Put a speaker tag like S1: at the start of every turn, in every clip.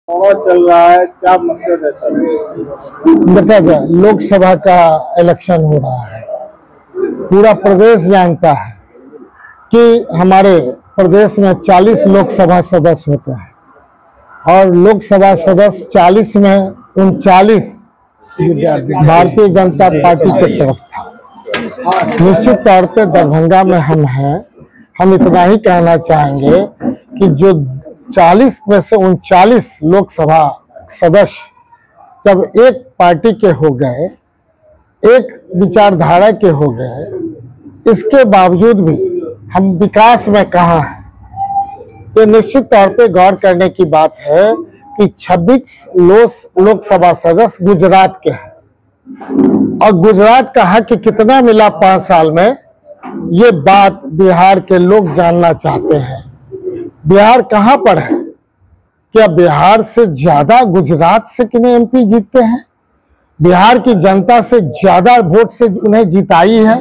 S1: चल रहा है, क्या मकसद है सर?
S2: देखा जाए, लोकसभा का इलेक्शन हो रहा है। पूरा प्रदेश जानता है कि हमारे प्रदेश में 40 लोकसभा सदस्य होते हैं और लोकसभा सदस्य 40 में 39 भारतीय जनता पार्टी की तरफ था। निश्चित तौर पे दरभंगा में हम हैं। हम इतना ही कहना चाहेंगे कि जो 40 में से 39 लोकसभा सदस्य जब एक पार्टी के हो गए, एक विचारधारा के हो गए, इसके बावजूद भी हम विकास में कहाँ हैं? ये निश्चित तौर पे गौर करने की बात है कि 26 लोकसभा सदस्य गुजरात के हैं और गुजरात का हक कितना मिला 5 साल में, ये बात बिहार के लोग जानना चाहते हैं। बिहार कहां पर है? क्या बिहार से ज्यादा गुजरात से कितने एमपी जीतते हैं? बिहार की जनता से ज्यादा वोट से उन्हें जिताई है।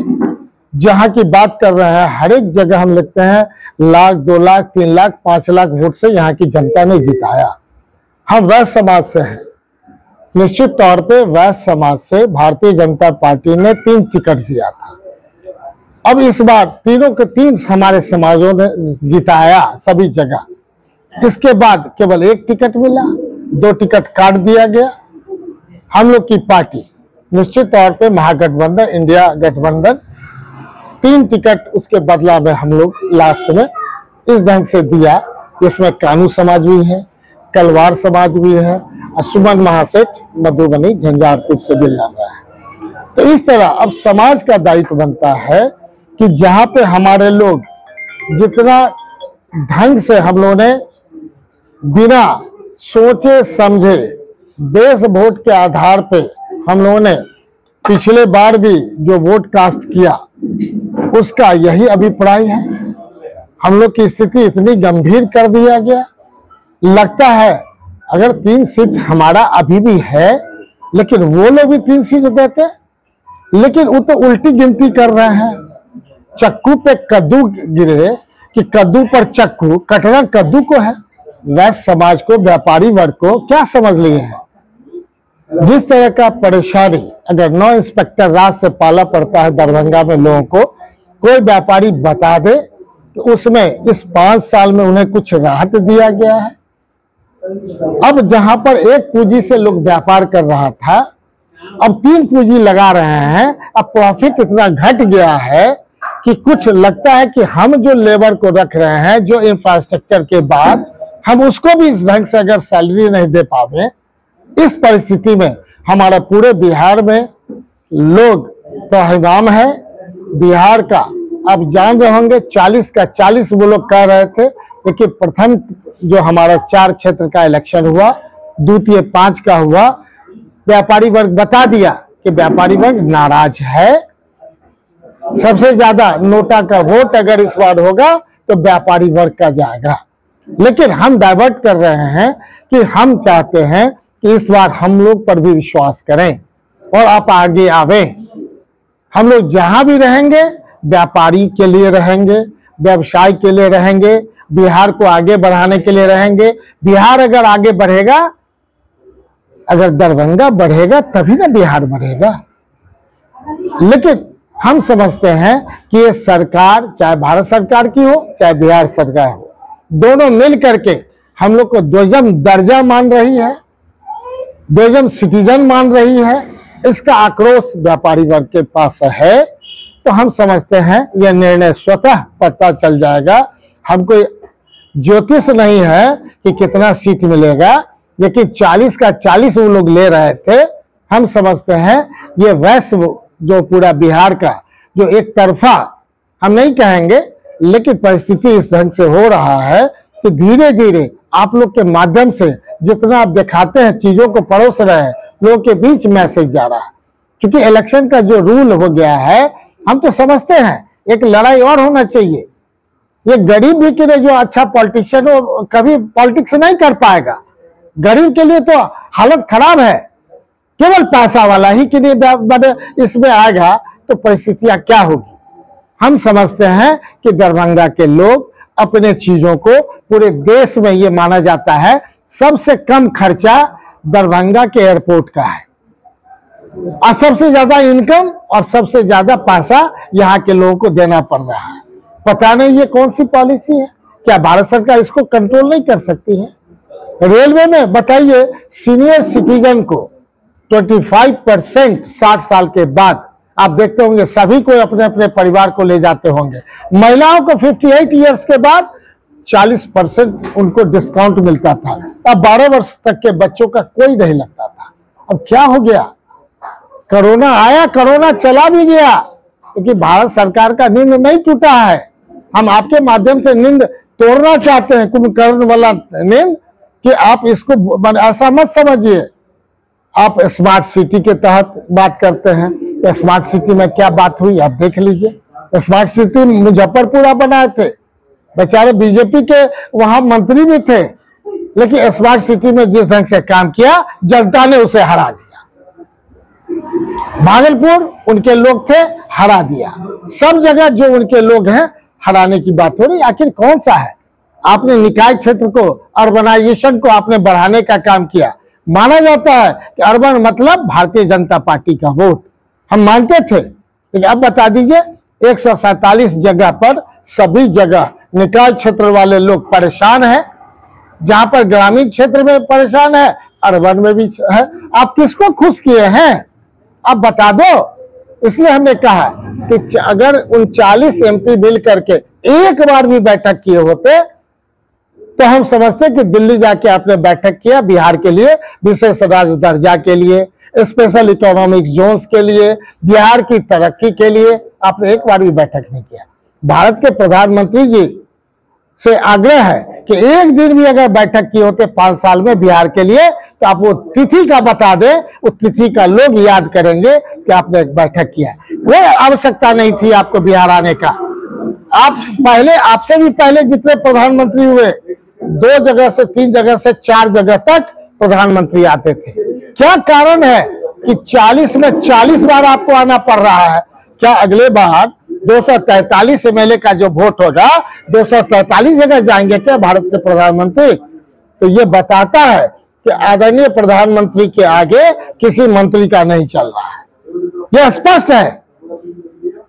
S2: जहां की बात कर रहे हैं, हर एक जगह हम लिखते हैं लाख, 2 लाख, 3 लाख, 5 लाख वोट से यहाँ की जनता ने जिताया। हम वैश्य समाज से हैं। निश्चित तौर पे वैश्य समाज से भारतीय जनता पार्टी ने 3 टिकट दिया था। अब इस बार तीनों के 3 हमारे समाजों ने जिताया सभी जगह। इसके बाद केवल 1 टिकट मिला, 2 टिकट काट दिया गया। हम लोग की पार्टी निश्चित तौर पे महागठबंधन, इंडिया गठबंधन 3 टिकट उसके बदला में हम लोग लास्ट में इस ढंग से दिया। इसमें कानू समाज भी है, कलवार समाज भी है और सुमन महासेठ मधुबनी झंझारपुर से भी लड़ रहा है। तो इस तरह अब समाज का दायित्व बनता है कि जहां पे हमारे लोग जितना ढंग से हम लोगों ने बिना सोचे समझे देश वोट के आधार पे हम लोगों ने पिछले बार भी जो वोट कास्ट किया उसका यही अभिप्राय है। हम लोग की स्थिति इतनी गंभीर कर दिया गया। लगता है अगर 3 सीट हमारा अभी भी है, लेकिन वो लोग भी 3 सीट देते, लेकिन वो तो उल्टी गिनती कर रहे हैं। चक्कू पे कद्दू गिरे कि कद्दू पर चक्कू कटना कद्दू को है। वैश्य समाज को, व्यापारी वर्ग को क्या समझ लिए हैं? जिस तरह का परेशानी अगर 9 इंस्पेक्टर राज से पाला पड़ता है दरभंगा में लोगों को, कोई व्यापारी बता दे तो उसमें इस 5 साल में उन्हें कुछ राहत दिया गया है। अब जहां पर 1 पूंजी से लोग व्यापार कर रहा था, अब 3 पूंजी लगा रहे हैं। अब प्रॉफिट इतना घट गया है कि कुछ लगता है कि हम जो लेबर को रख रहे हैं, जो इंफ्रास्ट्रक्चर के बाद हम उसको भी इस ढंग से अगर सैलरी नहीं दे पावे, इस परिस्थिति में हमारा पूरे बिहार में लोग पहलगाम है। बिहार का अब जान रहे होंगे 40 का 40 वो लोग कह रहे थे, लेकिन प्रथम जो हमारा 4 क्षेत्र का इलेक्शन हुआ, द्वितीय 5 का हुआ, व्यापारी वर्ग बता दिया कि व्यापारी वर्ग नाराज है। सबसे ज्यादा नोटा का वोट अगर इस बार होगा तो व्यापारी वर्ग का जाएगा। लेकिन हम डाइवर्ट कर रहे हैं कि हम चाहते हैं कि इस बार हम लोग पर भी विश्वास करें और आप आगे आवे। हम लोग जहां भी रहेंगे व्यापारी के लिए रहेंगे, व्यवसाय के लिए रहेंगे, बिहार को आगे बढ़ाने के लिए रहेंगे। बिहार अगर आगे बढ़ेगा, अगर दरभंगा बढ़ेगा तभी ना बिहार बढ़ेगा। लेकिन हम समझते हैं कि ये सरकार, चाहे भारत सरकार की हो चाहे बिहार सरकार हो, दोनों मिल करके हम लोग को द्विजम दर्जा मान रही है, द्विजम सिटीजन मान रही है। इसका आक्रोश व्यापारी वर्ग के पास है। तो हम समझते हैं यह निर्णय स्वतः पता चल जाएगा। हमको ज्योतिष नहीं है कि कितना सीट मिलेगा, लेकिन 40 का 40 वो लोग ले रहे थे। हम समझते हैं ये वैश्य जो पूरा बिहार का जो एक तरफा हम नहीं कहेंगे, लेकिन परिस्थिति इस ढंग से हो रहा है कि धीरे धीरे आप लोग के माध्यम से जितना आप दिखाते हैं, चीजों को परोस रहे हैं, लोगों के बीच मैसेज जा रहा है। क्योंकि इलेक्शन का जो रूल हो गया है, हम तो समझते हैं एक लड़ाई और होना चाहिए। ये गरीब भी के लिए जो अच्छा पॉलिटिशियन हो कभी पॉलिटिक्स नहीं कर पाएगा। गरीब के लिए तो हालत खराब है। केवल पैसा वाला ही के लिए इसमें आएगा तो परिस्थितियां क्या होगी? हम समझते हैं कि दरभंगा के लोग अपने चीजों को पूरे देश में ये माना जाता है सबसे कम खर्चा दरभंगा के एयरपोर्ट का है, और सबसे ज्यादा इनकम और सबसे ज्यादा पैसा यहाँ के लोगों को देना पड़ रहा है। पता नहीं ये कौन सी पॉलिसी है, क्या भारत सरकार इसको कंट्रोल नहीं कर सकती है? रेलवे में बताइए, सीनियर सिटीजन को 25% 60 साल के बाद आप देखते होंगे सभी को अपने अपने परिवार को ले जाते होंगे। महिलाओं को 58 इयर्स के बाद 40% उनको डिस्काउंट मिलता था। अब 12 वर्ष तक के बच्चों का कोई नहीं लगता था। अब क्या हो गया? कोरोना आया, कोरोना चला भी गया, क्योंकि भारत सरकार का नींद नहीं टूटा है। हम आपके माध्यम से नींद तोड़ना चाहते हैं, कुंभकर्ण वाला नींद, कि आप इसको ऐसा मत समझिए। आप स्मार्ट सिटी के तहत बात करते हैं, तो स्मार्ट सिटी में क्या बात हुई आप देख लीजिए। स्मार्ट सिटी मुजफ्फरपुरा बनाए थे, बेचारे बीजेपी के वहां मंत्री भी थे, लेकिन स्मार्ट सिटी में जिस ढंग से काम किया जनता ने उसे हरा दिया। भागलपुर उनके लोग थे, हरा दिया। सब जगह जो उनके लोग हैं हराने की बात हो रही। आखिर कौन सा है? आपने निकाय क्षेत्र को, अर्बनाइजेशन को आपने बढ़ाने का काम किया। माना जाता है कि अर्बन मतलब भारतीय जनता पार्टी का वोट, हम मानते थे, लेकिन अब बता दीजिए 147 जगह पर सभी जगह निकाय क्षेत्र वाले लोग परेशान हैं। जहां पर ग्रामीण क्षेत्र में परेशान है, अर्बन में भी है। आप किसको खुश किए हैं आप बता दो। इसलिए हमने कहा कि अगर 39 MP मिल करके एक बार भी बैठक किए होते तो हम समझते कि दिल्ली जाके आपने बैठक किया बिहार के लिए, विशेष राज्य दर्जा के लिए, स्पेशल इकोनॉमिक जोन्स के लिए, बिहार की तरक्की के लिए आपने एक बार भी बैठक नहीं किया। भारत के प्रधानमंत्री जी से आग्रह है कि एक दिन भी अगर बैठक की होते 5 साल में बिहार के लिए, तो आप वो तिथि का बता दें, उस तिथि का लोग याद करेंगे कि आपने एक बैठक किया। कोई आवश्यकता नहीं थी आपको बिहार आने का। आप पहले, आपसे भी पहले जितने प्रधानमंत्री हुए, 2 जगह से 3 जगह से 4 जगह तक प्रधानमंत्री आते थे। क्या कारण है कि 40 में 40 बार आपको आना पड़ रहा है? क्या अगले बार 243 MLA का जो वोट होगा 243 जगह जाएंगे क्या भारत के प्रधानमंत्री? तो ये बताता है कि आदरणीय प्रधानमंत्री के आगे किसी मंत्री का नहीं चल रहा है, यह स्पष्ट है।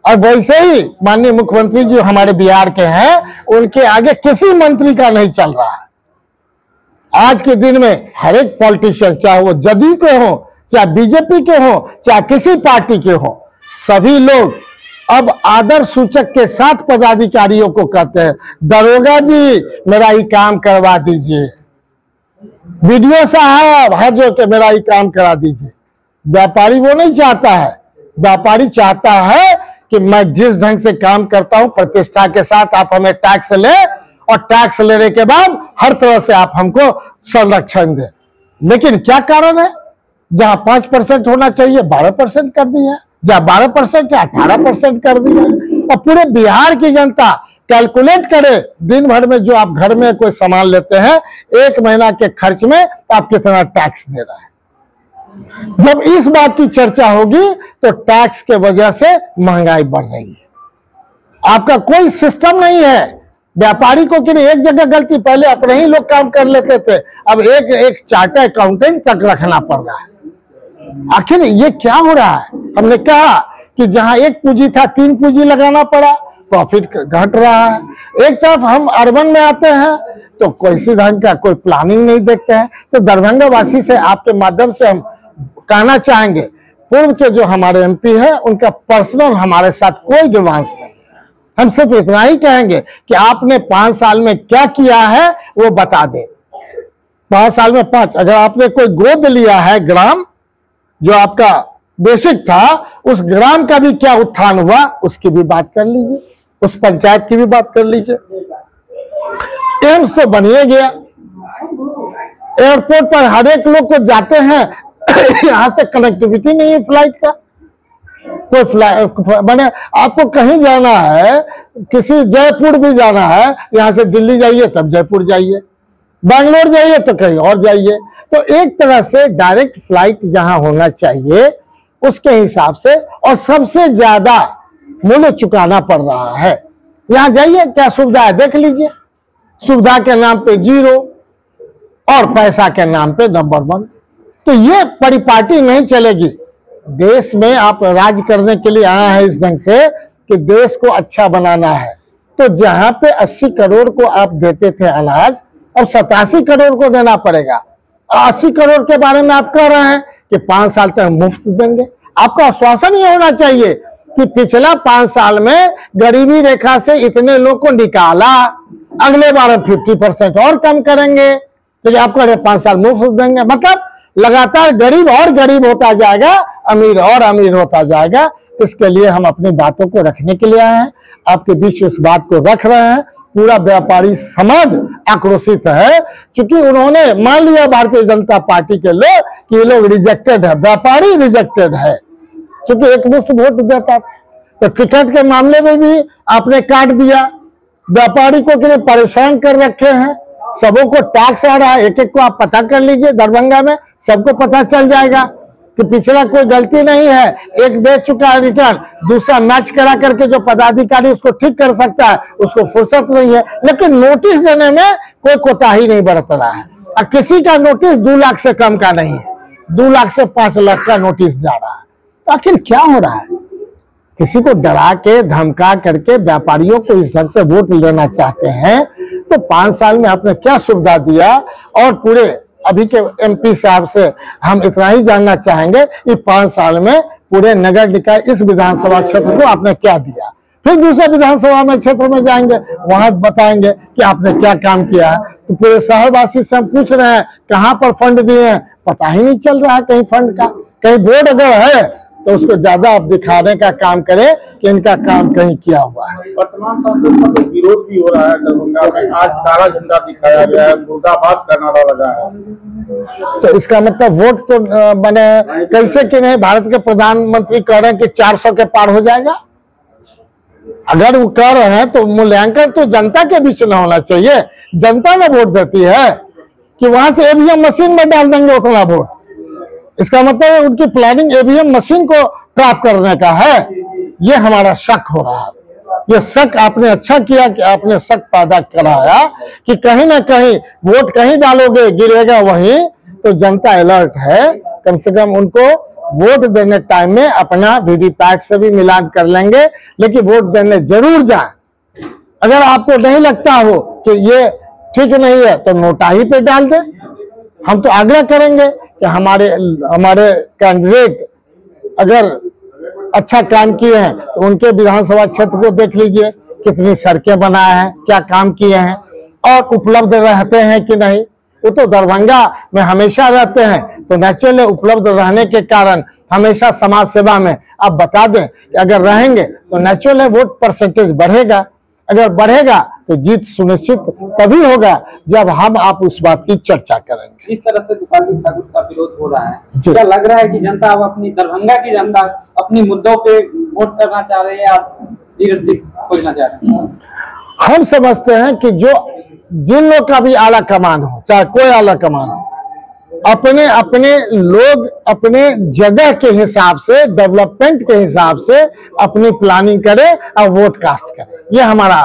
S2: और वैसे ही माननीय मुख्यमंत्री जी हमारे बिहार के हैं, उनके आगे किसी मंत्री का नहीं चल रहा है। आज के दिन में हर एक पॉलिटिशियन, चाहे वो जदयू के हो, चाहे बीजेपी के हो, चाहे किसी पार्टी के हो, सभी लोग अब आदर सूचक के साथ पदाधिकारियों को कहते हैं, दरोगा जी मेरा ही काम करवा दीजिए, वीडियो साहब हाथ जोड़ के मेरा ही काम करा दीजिए। व्यापारी वो नहीं चाहता है। व्यापारी चाहता है कि मैं जिस ढंग से काम करता हूं प्रतिष्ठा के साथ आप हमें टैक्स ले, और टैक्स लेने के बाद हर तरह से आप हमको संरक्षण दें। लेकिन क्या कारण है? जहां 5% होना चाहिए 12% कर दिया, जहां 12% या 18% कर दिया। और पूरे बिहार की जनता कैलकुलेट करे, दिन भर में जो आप घर में कोई सामान लेते हैं, 1 महीना के खर्च में आप कितना टैक्स दे रहे हैं। जब इस बात की चर्चा होगी तो टैक्स के वजह से महंगाई बढ़ रही है। आपका कोई सिस्टम नहीं है। व्यापारी को कि एक जगह गलती, पहले अपने ही लोग काम कर लेते थे, अब एक चार्टर्ड अकाउंटेंट तक रखना पड़ रहा है। आखिर ये क्या हो रहा है? हमने कहा कि जहां 1 पूंजी था 3 पूंजी लगाना पड़ा, प्रॉफिट घट रहा है। एक तरफ हम अर्बन में आते हैं तो किसी ढंग का कोई प्लानिंग नहीं देखते हैं। तो दरभंगा वासी से आपके माध्यम से हम कहना चाहेंगे, पूर्व के जो हमारे MP हैं उनका पर्सनल हमारे साथ कोई ग्रीवांस नहीं है। हम सिर्फ इतना ही कहेंगे कि आपने 5 साल में क्या किया है वो बता दें। 5 साल में 5, अगर आपने कोई गोद लिया है ग्राम, जो आपका बेसिक था, उस ग्राम का भी क्या उत्थान हुआ उसकी भी बात कर लीजिए, उस पंचायत की भी बात कर लीजिए। एम्स तो बनिए गया, एयरपोर्ट पर हर एक लोग को जाते हैं, यहां से कनेक्टिविटी नहीं है फ्लाइट का। कोई फ्लाइट मैंने आपको कहीं जाना है, किसी जयपुर भी जाना है, यहां से दिल्ली जाइए तब जयपुर जाइए, बैंगलोर जाइए तो कहीं और जाइए। तो एक तरह से डायरेक्ट फ्लाइट जहां होना चाहिए उसके हिसाब से, और सबसे ज्यादा मूल्य चुकाना पड़ रहा है। यहां जाइए क्या सुविधा है देख लीजिए, सुविधा के नाम पे 0, और पैसा के नाम पे नंबर 1। तो ये परिपाटी नहीं चलेगी। देश में आप राज करने के लिए आया है इस ढंग से कि देश को अच्छा बनाना है। तो जहां पे 80 करोड़ को आप देते थे अनाज, अब 87 करोड़ को देना पड़ेगा। 80 करोड़ के बारे में आप कह रहे हैं कि 5 साल तक मुफ्त देंगे। आपका आश्वासन ये होना चाहिए कि पिछला 5 साल में गरीबी रेखा से इतने लोग को निकाला, अगले बार हम 50% और कम करेंगे, तो आप कह रहे 5 साल मुफ्त देंगे। मतलब लगातार गरीब और गरीब होता जाएगा, अमीर और अमीर होता जाएगा। इसके लिए हम अपनी बातों को रखने के लिए आए हैं, आपके बीच इस बात को रख रहे हैं। पूरा व्यापारी समाज आक्रोशित है, क्योंकि उन्होंने मान लिया भारतीय जनता पार्टी के लोग कि ये लोग रिजेक्टेड है, व्यापारी रिजेक्टेड है, क्योंकि एक मुश्त वोट देता। तो टिकट के मामले में भी आपने काट दिया, व्यापारी को कितने परेशान कर रखे हैं। सबों को टैक्स आ रहा है, एक एक को आप पता कर लीजिए, दरभंगा में सबको पता चल जाएगा कि पिछला कोई गलती नहीं है, एक दे चुका है रिटर्न, दूसरा मैच करा करके जो पदाधिकारी उसको ठीक कर सकता है उसको फुर्सत नहीं है। लेकिन नोटिस देने में कोई कोताही नहीं बरत रहा है, और किसी का नोटिस 2 लाख से कम का नहीं है, 2 लाख से 5 लाख का नोटिस जा रहा है। तो आखिर क्या हो रहा है? किसी को डरा के धमका करके व्यापारियों को इस ढंग से वोट लेना चाहते हैं। तो 5 साल में आपने क्या सुविधा दिया? और पूरे अभी के MP साहब से हम इतना ही जानना चाहेंगे कि 5 साल में पूरे नगर निकाय इस विधानसभा क्षेत्र को आपने क्या दिया। फिर दूसरे विधानसभा में क्षेत्र में जाएंगे, वहां बताएंगे कि आपने क्या काम किया है। तो पूरे शहरवासी से हम पूछ रहे हैं कहां पर फंड दिए हैं, पता ही नहीं चल रहा है कहीं फंड का। कहीं बोर्ड अगर है तो उसको ज्यादा आप दिखाने का काम करें कि इनका काम कहीं किया हुआ है।
S1: वर्तमान सांसद का तो विरोध भी हो रहा है दरभंगा में, आज काला झंडा दिखाया गया है, मुर्दाबाद का नारा लगा है।
S2: तो इसका मतलब वोट तो बने कैसे कि नहीं? भारत के प्रधानमंत्री कह रहे हैं कि 400 के पार हो जाएगा। अगर वो कह रहे हैं तो मूल्यांकन तो जनता के बीच में होना चाहिए। जनता ने वोट देती है कि वहां से EVM मशीन में डाल देंगे उतना वोट। इसका मतलब उनकी प्लानिंग EVM मशीन को प्राप्त करने का है। ये हमारा शक हो रहा है। ये शक आपने अच्छा किया कि आपने शक पैदा कराया कि कहीं ना कहीं वोट कहीं डालोगे गिरेगा वहीं। तो जनता अलर्ट है, कम से कम उनको वोट देने टाइम में अपना वीवीपैट से भी मिलान कर लेंगे, लेकिन वोट देने जरूर जाएं। अगर आपको नहीं लगता हो कि ये ठीक नहीं है तो नोटा ही पे डाल दें। हम तो आग्रह करेंगे कि हमारे कैंडिडेट अगर अच्छा काम किए हैं तो उनके विधानसभा क्षेत्र को देख लीजिए, कितनी सड़कें बनाए हैं, क्या काम किए हैं और उपलब्ध रहते हैं कि नहीं। वो तो दरभंगा में हमेशा रहते हैं, तो नेचुरली उपलब्ध रहने के कारण हमेशा समाज सेवा में आप बता दें कि अगर रहेंगे तो नेचुरली वोट परसेंटेज बढ़ेगा। अगर बढ़ेगा तो जीत सुनिश्चित तभी होगा जब हम आप उस बात की चर्चा करेंगे।
S3: जिस तरह से गोपाल ठाकुर का विरोध हो रहा है, क्या लग रहा है कि जनता अब अपनी दरभंगा की जनता अपनी मुद्दों पे वोट करना चाह रही है या लीडरशिप खोजना चाह रही है?
S2: हम समझते हैं कि जो जिन लोग का भी आला कमान हो, चाहे कोई आला कमान हो, अपने अपने लोग अपने जगह के हिसाब से, डेवलपमेंट के हिसाब से अपनी प्लानिंग करें और वोट कास्ट करें। ये हमारा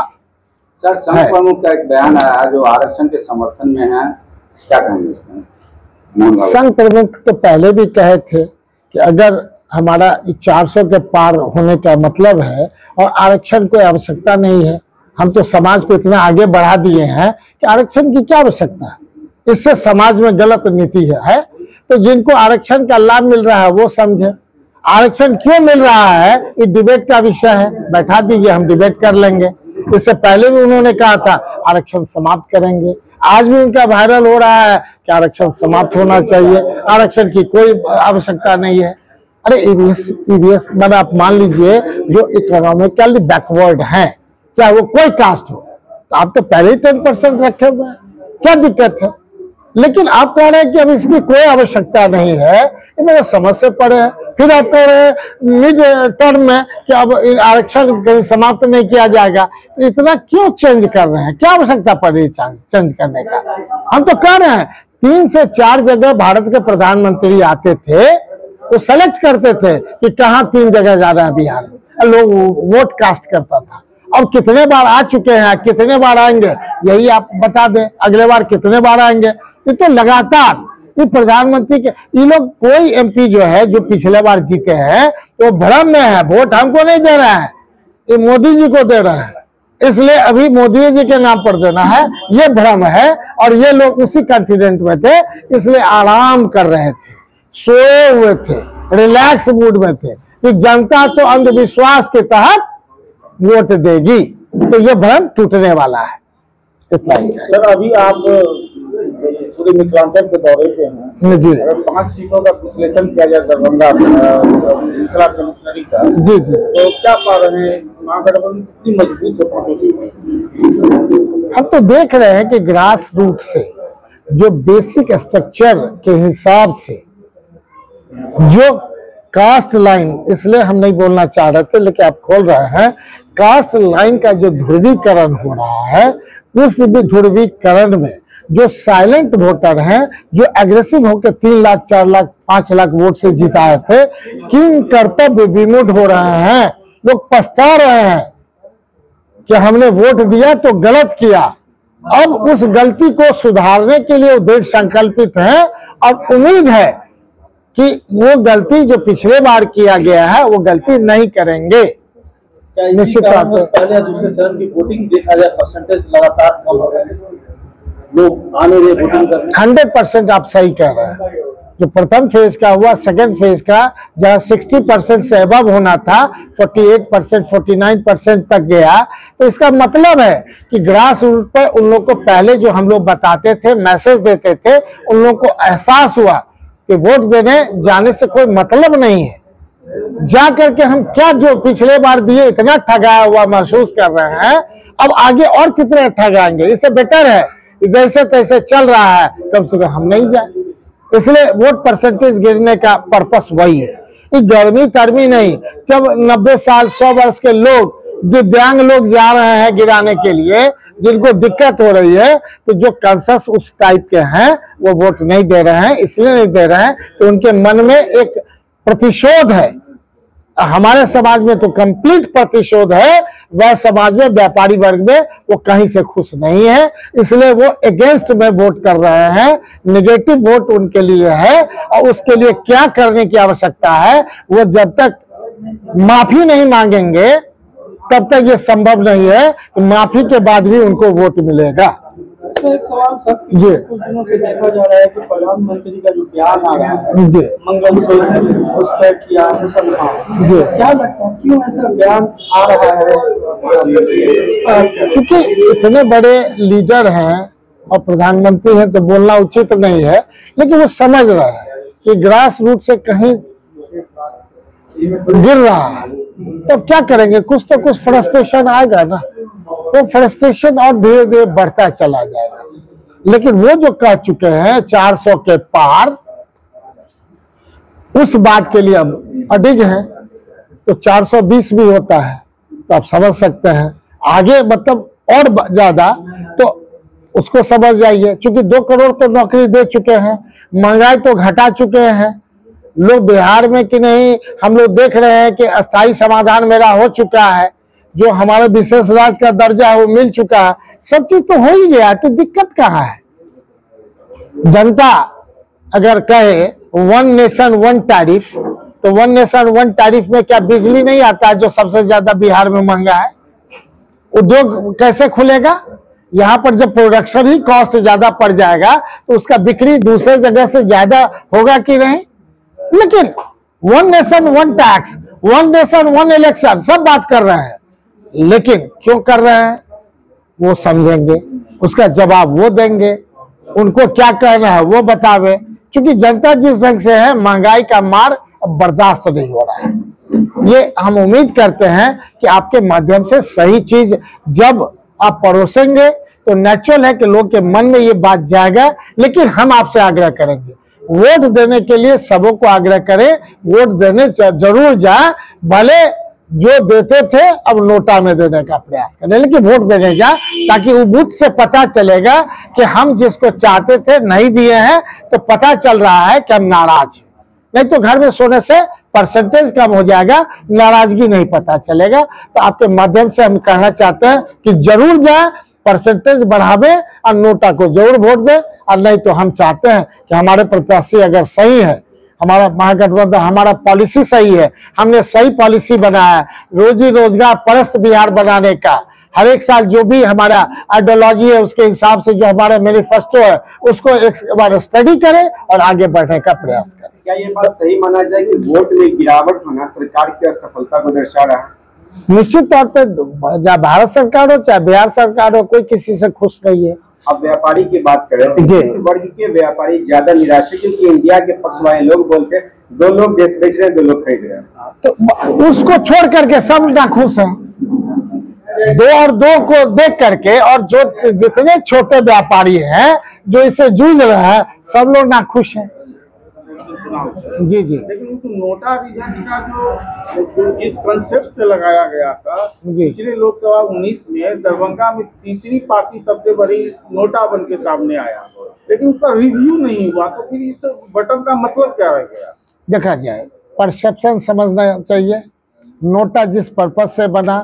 S4: सर संघ प्रमुख का एक बयान आया जो आरक्षण के समर्थन में है, क्या कहेंगे इसमें?
S2: संघ प्रमुख तो पहले भी कहे थे कि अगर हमारा 400 के पार होने का मतलब है और आरक्षण कोई आवश्यकता नहीं है, हम तो समाज को इतना आगे बढ़ा दिए हैं कि आरक्षण की क्या आवश्यकता है। इससे समाज में गलत नीति है। तो जिनको आरक्षण का लाभ मिल रहा है वो समझे। आरक्षण क्यों मिल रहा है ये डिबेट का विषय है, बैठा दीजिए, हम डिबेट कर लेंगे। इससे पहले भी उन्होंने कहा था आरक्षण समाप्त करेंगे, आज भी उनका वायरल हो रहा है कि आरक्षण समाप्त होना चाहिए, आरक्षण की कोई आवश्यकता नहीं है। अरे ईवीएस मतलब आप मान लीजिए जो इकोनॉमिकली बैकवर्ड है, चाहे वो कोई कास्ट हो, तो आप तो पहले ही 10% रखे हुए हैं, क्या दिक्कत है? लेकिन आप कह रहे हैं कि अब इसकी कोई आवश्यकता नहीं है, ये मेरे समझ से परे है। फिर आप कह रहे हैं मिड टर्म में कि अब आरक्षण कहीं समाप्त नहीं किया जाएगा, तो इतना क्यों चेंज कर रहे हैं? क्या आवश्यकता पड़ रही है चेंज करने का? हम तो कह रहे हैं 3 से 4 जगह भारत के प्रधानमंत्री आते थे, वो सेलेक्ट करते थे कि कहाँ 3 जगह जा रहे हैं बिहार में, लोग वोट कास्ट करता था। अब कितने बार आ चुके हैं, कितने बार आएंगे, यही आप बता दें। अगले बार कितने बार आएंगे, ये तो लगातार ये प्रधानमंत्री के, ये लोग कोई एमपी जो है जो पिछले बार जीते हैं वो भ्रम में है, वोट हमको नहीं दे रहा है, ये मोदी जी को दे रहा है, इसलिए अभी मोदी जी के नाम पर देना है, ये भ्रम है। और ये लोग उसी कॉन्फिडेंट में थे, इसलिए आराम कर रहे थे, सोए हुए थे, रिलैक्स मूड में थे कि जनता तो अंधविश्वास के तहत वोट देगी, तो ये भ्रम टूटने वाला है। इतना ही है।
S1: सर अभी आप पूरे मिथिलांचल के दौरे पे हैं
S2: जी
S1: अगर 5 सीटों का विश्लेषण किया जाए दरभंगा मिथिला कमिश्नरी का,
S2: जी जी,
S1: तो क्या पा रहे हैं महागठबंधन कितनी मजबूत है 5 सीटों?
S2: हम तो देख रहे हैं कि ग्रास रूट से जो बेसिक स्ट्रक्चर के हिसाब से जो कास्ट लाइन, इसलिए हम नहीं बोलना चाह रहे थे लेकिन आप खोल रहे हैं, कास्ट लाइन का जो ध्रुवीकरण हो रहा है, उस ध्रुवीकरण में जो साइलेंट वोटर हैं, जो एग्रेसिव होकर 3 लाख 4 लाख 5 लाख वोट से जिताए थे, किन कर्तव्य विमूढ़ हो रहे हैं, लोग पछता रहे हैं कि हमने वोट दिया तो गलत किया। अब उस गलती को सुधारने के लिए वो दृढ़ संकल्पित हैं और उम्मीद है कि वो गलती जो पिछले बार किया गया है वो गलती नहीं करेंगे। निश्चित तौर पर
S1: पहले या दूसरे चरण की वोटिंग देखा जाए परसेंटेज लगातार कम हो रहे हैं, लोग आने रहे वोटिंग करने।
S2: 100% आप सही कह रहे हैं। जो प्रथम फेज का हुआ, सेकंड फेज का जहां 60% से अबव होना था 48% 49% तक गया, तो इसका मतलब है कि ग्रास रूट पर उन लोग को पहले जो हम लोग बताते थे, मैसेज देते थे, उन लोग को एहसास हुआ कि वोट देने जाने से कोई मतलब नहीं है, जा करके हम क्या जो पिछले बार दिए इतना ठगाया हुआ महसूस कर रहे हैं, अब आगे और कितने ठगाएंगे। इससे बेटर है जैसे तैसे चल रहा है, कम से कम हम नहीं जाए। इसलिए वोट परसेंटेज गिरने का पर्पस वही है, ये गर्मी तरमी नहीं। जब 90 साल 100 वर्ष के लोग, दिव्यांग लोग जा रहे हैं गिराने के लिए, जिनको दिक्कत हो रही है, तो जो कंसस उस टाइप के हैं वो वोट नहीं दे रहे हैं। इसलिए नहीं दे रहे हैं तो उनके मन में एक प्रतिशोध है। हमारे समाज में तो कंप्लीट प्रतिशोध है, वह समाज में व्यापारी वर्ग में वो कहीं से खुश नहीं है, इसलिए वो अगेंस्ट में वोट कर रहे हैं। नेगेटिव वोट उनके लिए है और उसके लिए क्या करने की आवश्यकता है, वो जब तक माफी नहीं मांगेंगे तब तक ये संभव नहीं है कि माफी के बाद भी उनको वोट मिलेगा।
S1: तो एक सवाल सर,
S2: जी।
S1: कुछ दिनों से देखा जा रहा है कि प्रधानमंत्री का जो बयान आ रहा है
S2: जी
S1: मंगलसूत्र उस पर किया मुसलमान,
S2: जी,
S1: क्या लगता है क्यों ऐसा बयान आ रहा है?
S2: क्योंकि इतने बड़े लीडर हैं और प्रधानमंत्री हैं तो बोलना उचित नहीं है, लेकिन वो समझ रहे हैं कि ग्रास रूट से कहीं गिर रहा है, तो क्या करेंगे, कुछ तो कुछ फ्रस्ट्रेशन आएगा ना, वो फ्रस्ट्रेशन और धीरे धीरे बढ़ता चला जाएगा। लेकिन वो जो कह चुके हैं 400 के पार, उस बात के लिए अब अडिग है, तो 420 भी होता है तो आप समझ सकते हैं आगे, मतलब और ज्यादा, तो उसको समझ जाइए। क्योंकि 2 करोड़ तो नौकरी दे चुके हैं, महंगाई तो घटा चुके हैं लोग बिहार में कि नहीं, हम लोग देख रहे हैं कि अस्थायी समाधान मेरा हो चुका है, जो हमारे विशेष राज्य का दर्जा है वो मिल चुका है, सब चीज तो हो ही गया, तो दिक्कत कहाँ है। जनता अगर कहे 1 नेशन 1 टैरिफ, तो 1 नेशन 1 टैरिफ में क्या बिजली नहीं आता है जो सबसे ज्यादा बिहार में महंगा है? उद्योग कैसे खुलेगा? यहाँ पर जब प्रोडक्शन ही कॉस्ट ज्यादा पड़ जाएगा तो उसका बिक्री दूसरे जगह से ज्यादा होगा कि नहीं। लेकिन 1 नेशन 1 टैक्स, 1 नेशन 1 इलेक्शन, सब बात कर रहे हैं, लेकिन क्यों कर रहे हैं वो समझेंगे, उसका जवाब वो देंगे, उनको क्या कहना है वो बतावे। क्योंकि जनता जिस ढंग से है, महंगाई का मार अब बर्दाश्त नहीं हो रहा है। ये हम उम्मीद करते हैं कि आपके माध्यम से सही चीज जब आप परोसेंगे तो नेचुरल है कि लोग के मन में ये बात जाएगा। लेकिन हम आपसे आग्रह करेंगे, वोट देने के लिए सबों को आग्रह करें, वोट देने जरूर जाए, भले जो देते थे अब नोटा में देने का प्रयास करें, लेकिन वोट देने जाए, ताकि वो बूथ से पता चलेगा कि हम जिसको चाहते थे नहीं दिए हैं, तो पता चल रहा है कि हम नाराज हैं। नहीं तो घर में सोने से परसेंटेज कम हो जाएगा, नाराजगी नहीं पता चलेगा। तो आपके माध्यम से हम कहना चाहते हैं कि जरूर जाए परसेंटेज बढ़ावे और नोटा को जरूर वोट दे। और नहीं तो हम चाहते हैं कि हमारे प्रत्याशी अगर सही है, हमारा महागठबंधन, हमारा पॉलिसी सही है, हमने सही पॉलिसी बनाया है, रोजी रोजगार परस्त बिहार बनाने का, हर एक साल जो भी हमारा आइडियोलॉजी है उसके हिसाब से जो हमारा मैनिफेस्टो है उसको एक बार स्टडी करें और आगे बढ़ने का प्रयास करें।
S5: क्या ये बात सही माना जाए कि वोट में गिरावट होना सरकार की असफलता को दर्शा रहा है?
S2: निश्चित तौर पर चाहे भारत सरकार हो चाहे बिहार सरकार हो, कोई किसी से खुश नहीं है।
S5: अब व्यापारी की बात करें तो
S2: जी।
S5: किस वर्ग के व्यापारी ज्यादा निराश है? क्योंकि इंडिया के पक्ष वाले लोग बोलते हैं 2 लोग देश बेच रहे हैं, 2 लोग खरीद रहे हैं।
S2: तो उसको छोड़ करके सब नाखुश हैं, 2 और 2 को देख करके, और जो जितने छोटे व्यापारी हैं जो इसे जूझ रहे हैं सब लोग नाखुश हैं। जी जी।
S1: लेकिन उस नोटा रिजल्ट का जो इस कंसेप्ट से लगाया गया था
S2: जी।
S1: पिछले लोकसभा 19 में दरभंगा में तीसरी पार्टी सबसे बड़ी नोटा बन के सामने आया, लेकिन उसका रिव्यू नहीं हुआ, तो फिर इस बटन का मतलब क्या रह गया? देखा
S2: जाए, परसेप्शन समझना चाहिए। नोटा जिस पर्पज से बना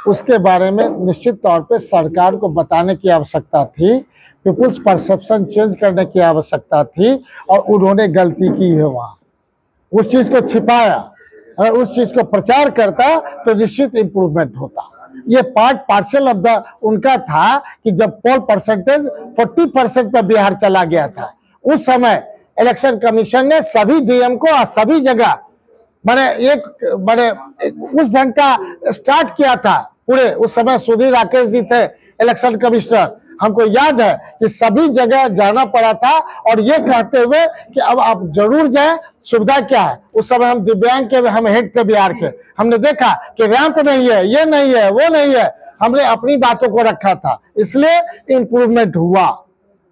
S2: उसके बारे में निश्चित तौर पे सरकार को बताने की आवश्यकता थी, पीपुल्स परसेप्शन चेंज करने की आवश्यकता थी, और उन्होंने गलती की है। वहाँ उस चीज को छिपाया, अगर उस चीज को प्रचार करता तो निश्चित इम्प्रूवमेंट होता। ये पार्शियल ऑफ द उनका था कि जब पोल परसेंटेज 40% पर बिहार चला गया था, उस समय इलेक्शन कमीशन ने सभी डीएम को और सभी जगह बड़े उस ढंग का स्टार्ट किया था पूरे। उस समय सुधीर राकेश जी थे इलेक्शन कमिश्नर, हमको याद है कि सभी जगह जाना पड़ा था, और ये कहते हुए कि अब आप जरूर जाएं, सुविधा क्या है। उस समय हम दिव्यांग के हम हेड थे बिहार के, हमने देखा कि रैंप नहीं है, ये नहीं है, वो नहीं है, हमने अपनी बातों को रखा था, इसलिए इम्प्रूवमेंट हुआ।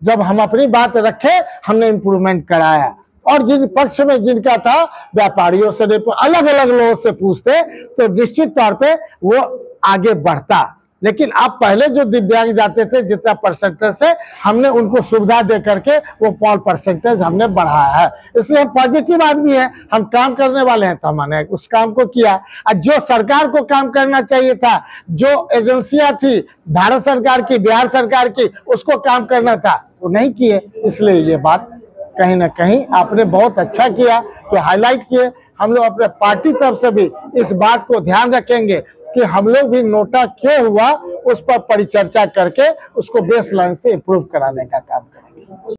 S2: जब हम अपनी बात रखे हमने इम्प्रूवमेंट कराया, और जिन पक्ष में जिनका था व्यापारियों से अलग अलग लोगों से पूछते तो निश्चित तौर पे वो आगे बढ़ता। लेकिन आप पहले जो दिव्यांग जाते थे जितना परसेंटेज से, हमने उनको सुविधा दे करके वो पोल परसेंटेज हमने बढ़ाया है, इसलिए हम पॉजिटिव आदमी है, हम काम करने वाले हैं, तो हमने उस काम को किया। और जो सरकार को काम करना चाहिए था, जो एजेंसियां थी भारत सरकार की, बिहार सरकार की, उसको काम करना था, वो नहीं किए। इसलिए ये बात कहीं ना कहीं आपने बहुत अच्छा किया तो हाईलाइट किए। हम लोग अपने पार्टी तरफ से भी इस बात को ध्यान रखेंगे कि हम लोग भी नोटा क्यों हुआ उस पर परिचर्चा करके उसको बेस लाइन से इम्प्रूव कराने का काम करें।